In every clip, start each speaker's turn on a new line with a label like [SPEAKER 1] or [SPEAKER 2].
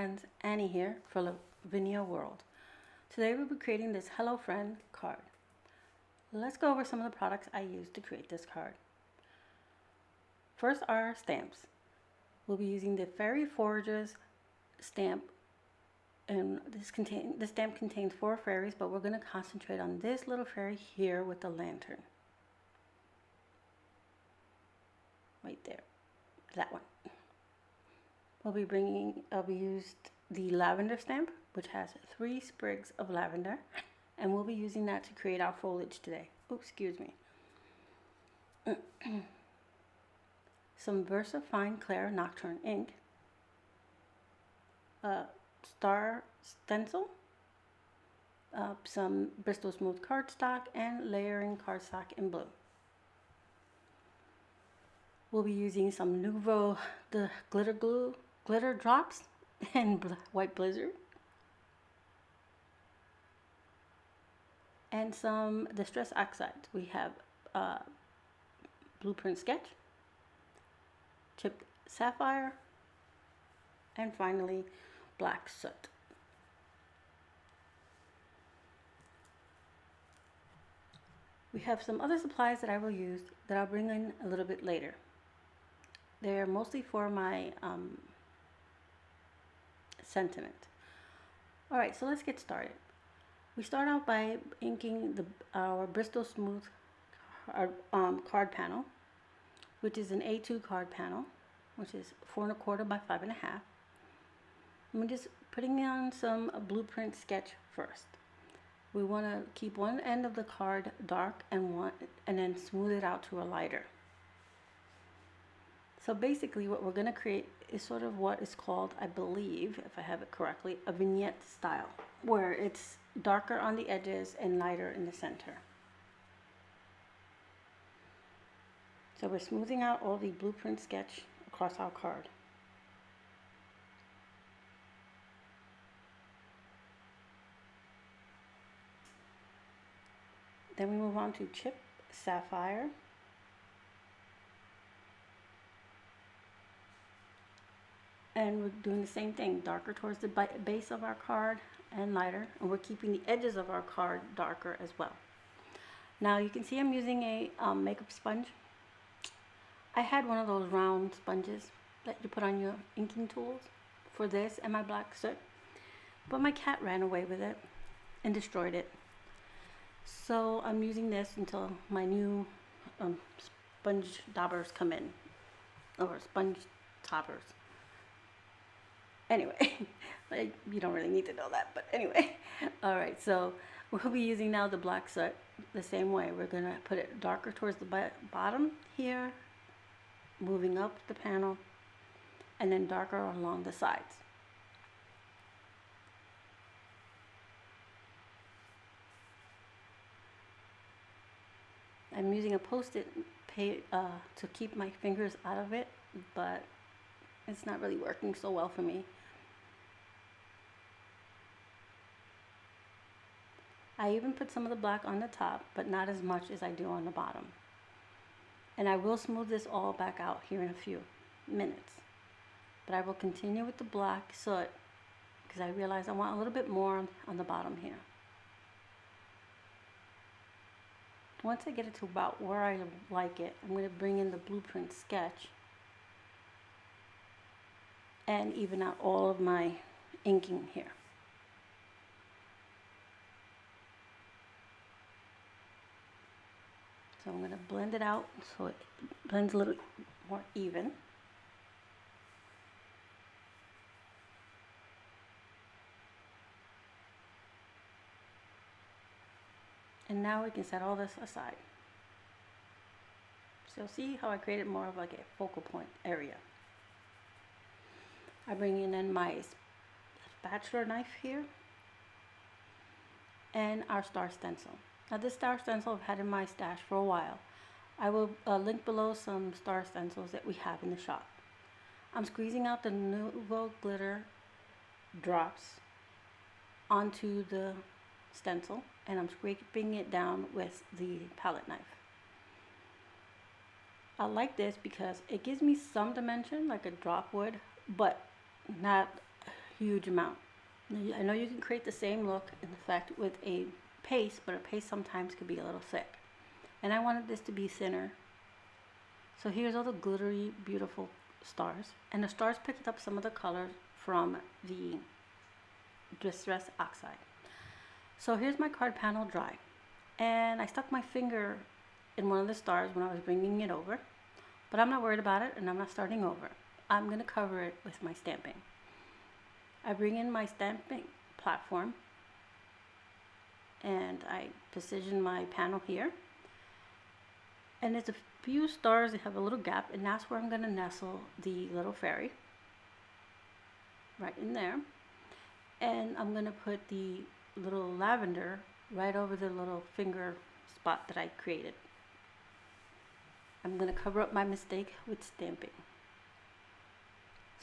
[SPEAKER 1] friends, Annie here for Lavinia World. Today we'll be creating this Hello Friend card. Let's go over some of the products I used to create this card. First are stamps. We'll be using the Fairy Forages stamp, and this stamp contains 4 fairies, but we're going to concentrate on this little fairy here with the lantern. Right there, that one. I'll be used the Lavender stamp, which has 3 sprigs of lavender, and we'll be using that to create our foliage today. Oh, excuse me. Some Versafine Clair Nocturne ink, star stencil, some Bristol Smooth cardstock, and layering cardstock in blue. We'll be using some Nuvo, the glitter drops, and white blizzard, and some distress oxides. We have blueprint sketch, chipped sapphire, and finally black soot. We have some other supplies that I will use that I'll bring in a little bit later. They're mostly for my sentiment. Alright, so let's get started. We start out by inking our Bristol Smooth card panel, which is an A2 card panel, which is 4 1/4 by 5 1/2. I'm just putting on some blueprint sketch first. We want to keep one end of the card dark and then smooth it out to a lighter. So basically what we're going to create is sort of what is called, I believe, if I have it correctly, a vignette style, where it's darker on the edges and lighter in the center. So we're smoothing out all the blueprint sketch across our card. Then we move on to chip sapphire. And we're doing the same thing, darker towards the base of our card and lighter, and we're keeping the edges of our card darker as well. Now you can see I'm using a makeup sponge. I had one of those round sponges that you put on your inking tools for this and my black soot, but my cat ran away with it and destroyed it. So I'm using this until my new sponge daubers come in, or sponge toppers. Anyway, you don't really need to know that, but anyway. Alright, so we'll be using now the black soot the same way. We're going to put it darker towards the bottom here, moving up the panel, and then darker along the sides. I'm using a post-it to keep my fingers out of it, but it's not really working so well for me. I even put some of the black on the top, but not as much as I do on the bottom. And I will smooth this all back out here in a few minutes. But I will continue with the black soot because I realize I want a little bit more on the bottom here. Once I get it to about where I like it, I'm going to bring in the blueprint sketch and even out all of my inking here. So I'm going to blend it out so it blends a little more even. And now we can set all this aside. So see how I created more of like a focal point area. I bring in my spatula knife here and our star stencil. Now this star stencil I've had in my stash for a while. I will link below some star stencils that we have in the shop. I'm squeezing out the Nuvo glitter drops onto the stencil, and I'm scraping it down with the palette knife. I like this because it gives me some dimension like a drop would, but not huge amount. I know you can create the same look in effect with a paste, but a paste sometimes could be a little thick. And I wanted this to be thinner. So here's all the glittery, beautiful stars. And the stars picked up some of the color from the Distress Oxide. So here's my card panel dry. And I stuck my finger in one of the stars when I was bringing it over. But I'm not worried about it, and I'm not starting over. I'm going to cover it with my stamping. I bring in my stamping platform, and I position my panel here. And there's a few stars that have a little gap, and that's where I'm going to nestle the little fairy. Right in there. And I'm going to put the little lavender right over the little finger spot that I created. I'm going to cover up my mistake with stamping.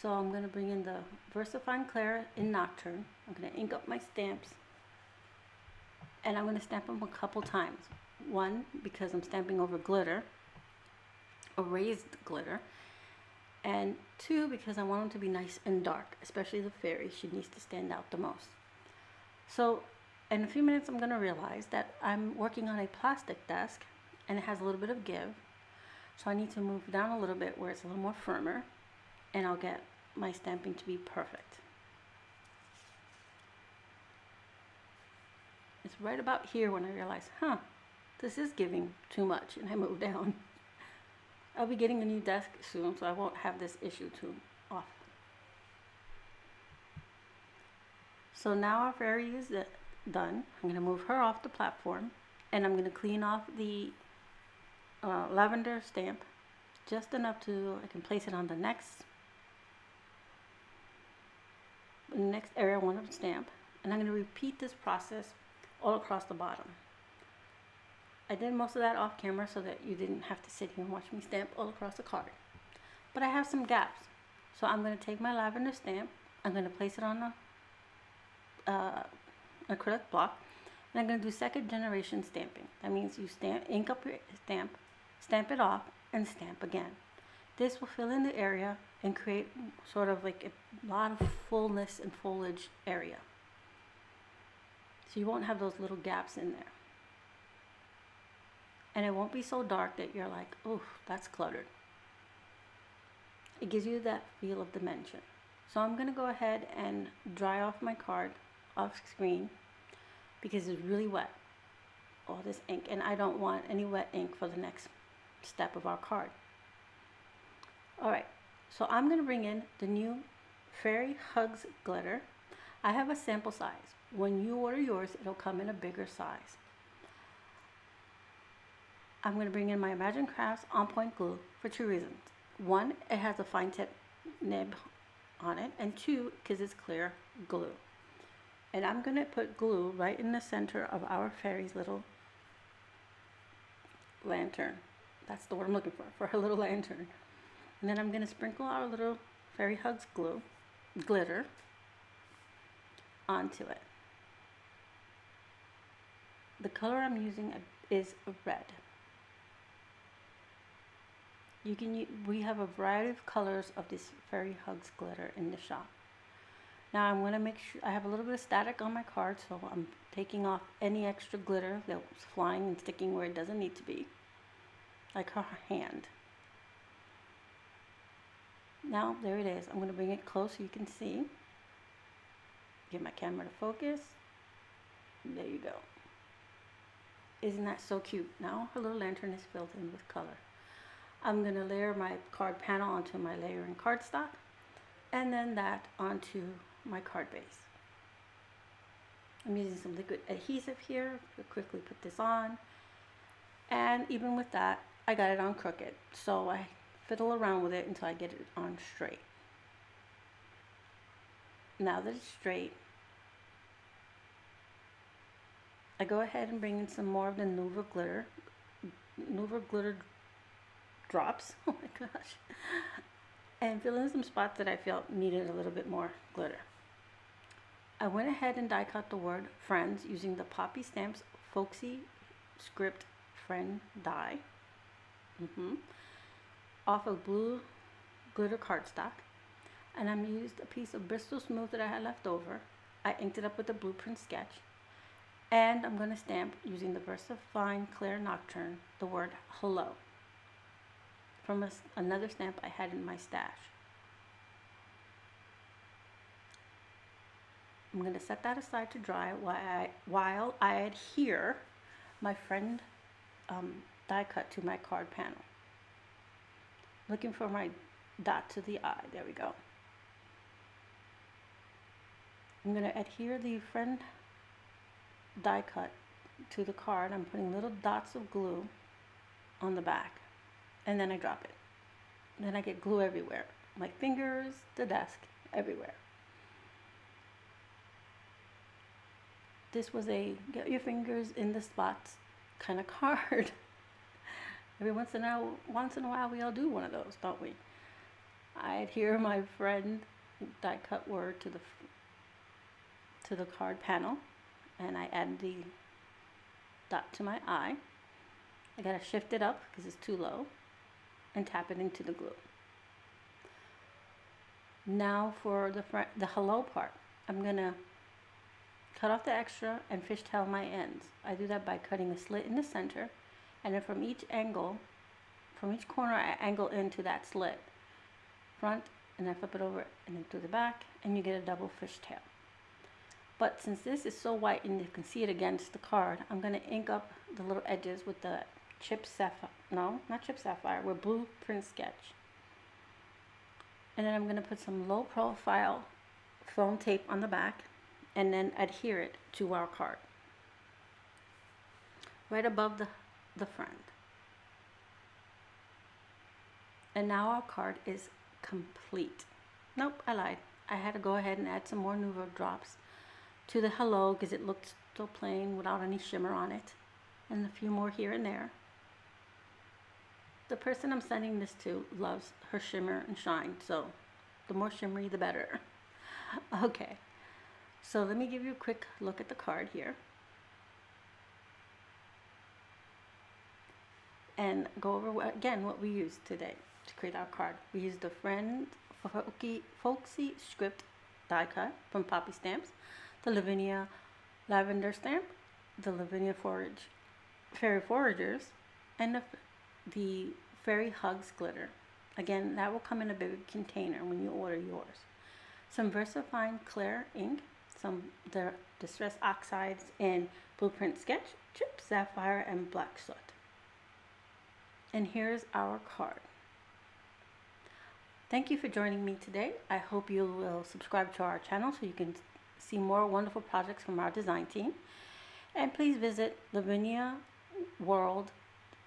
[SPEAKER 1] So I'm going to bring in the Versafine Clair in Nocturne. I'm going to ink up my stamps. And I'm going to stamp them a couple times. One, because I'm stamping over glitter, or raised glitter. And two, because I want them to be nice and dark, especially the fairy. She needs to stand out the most. So in a few minutes, I'm going to realize that I'm working on a plastic desk, and it has a little bit of give. So I need to move down a little bit where it's a little more firmer, and I'll get my stamping to be perfect. It's right about here when I realize, this is giving too much, and I move down. I'll be getting a new desk soon, so I won't have this issue too often. So now our fairy is done. I'm going to move her off the platform, and I'm going to clean off the lavender stamp just enough to I can place it on the next area I want to stamp, and I'm going to repeat this process all across the bottom. I did most of that off camera so that you didn't have to sit here and watch me stamp all across the card, but I have some gaps, so I'm going to take my lavender stamp, I'm going to place it on the acrylic block, and I'm going to do second generation stamping. That means you ink up your stamp it off, and stamp again. This will fill in the area and create sort of like a lot of fullness and foliage area. So you won't have those little gaps in there. And it won't be so dark that you're like, oh, that's cluttered. It gives you that feel of dimension. So I'm going to go ahead and dry off my card off screen because it's really wet, all this ink, and I don't want any wet ink for the next step of our card. Alright, so I'm going to bring in the new Fairy Hugs glitter. I have a sample size. When you order yours, it'll come in a bigger size. I'm going to bring in my Imagine Crafts On Point glue for two reasons. One, it has a fine tip nib on it, and two, because it's clear glue. And I'm going to put glue right in the center of our fairy's little lantern. That's the word I'm looking for her little lantern. And then I'm going to sprinkle our little Fairy Hugs glitter onto it. The color I'm using is red. We have a variety of colors of this Fairy Hugs glitter in the shop. Now I'm going to make sure I have a little bit of static on my card, so I'm taking off any extra glitter that was flying and sticking where it doesn't need to be, like her hand. Now there it is. I'm going to bring it close so you can see. Get my camera to focus. There you go. Isn't that so cute? Now her little lantern is filled in with color. I'm going to layer my card panel onto my layering cardstock, and then that onto my card base. I'm using some liquid adhesive here to quickly put this on, and even with that I got it on crooked, so I fiddle around with it until I get it on straight. Now that it's straight, I go ahead and bring in some more of the Nuvo glitter drops, oh my gosh, and fill in some spots that I felt needed a little bit more glitter. I went ahead and die cut the word friends using the Poppystamps Folksy Script Friend die off of blue glitter cardstock. and I used a piece of Bristol Smooth that I had left over. I inked it up with a blueprint sketch, and I'm going to stamp using the Versafine Clair Nocturne the word hello from another stamp I had in my stash. I'm going to set that aside to dry while I adhere my friend die cut to my card panel. Looking for my dot to the eye. There we go. I'm going to adhere the friend die cut to the card. I'm putting little dots of glue on the back, and then I drop it. Then I get glue everywhere, my fingers, the desk, everywhere. This was a get your fingers in the spots kind of card. Every once in a while we all do one of those, don't we? I adhere my friend die cut word to the card panel, and I add the dot to my eye. I gotta shift it up because it's too low and tap it into the glue. Now for the hello part, I'm gonna cut off the extra and fishtail my ends. I do that by cutting a slit in the center, and then from each corner I angle into that slit, front, and then flip it over and then to the back, and you get a double fishtail. But since this is so white and you can see it against the card, I'm going to ink up the little edges with the with blueprint sketch. And then I'm going to put some low profile foam tape on the back and then adhere it to our card right above the front. And now our card is complete. Nope, I lied. I had to go ahead and add some more Nuvo drops to the hello because it looked so plain without any shimmer on it, and a few more here and there. The person I'm sending this to loves her shimmer and shine, so the more shimmery the better. Okay, so let me give you a quick look at the card here and go over again what we used today to create our card. We used the friend folksy script die cut from Poppystamps, the Lavinia Lavender Stamp, the Lavinia Fairy Foragers, and the Fairy Hugs glitter. Again, that will come in a big container when you order yours. Some Versafine Clair ink, some the Distress Oxides in Blueprint Sketch, Chip, Sapphire, and Black Soot. And here's our card. Thank you for joining me today. I hope you will subscribe to our channel so you can see more wonderful projects from our design team. And please visit Lavinia World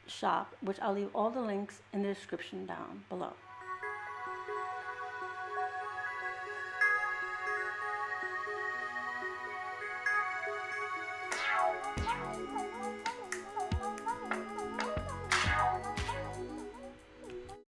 [SPEAKER 1] shop, which I'll leave all the links in the description down below.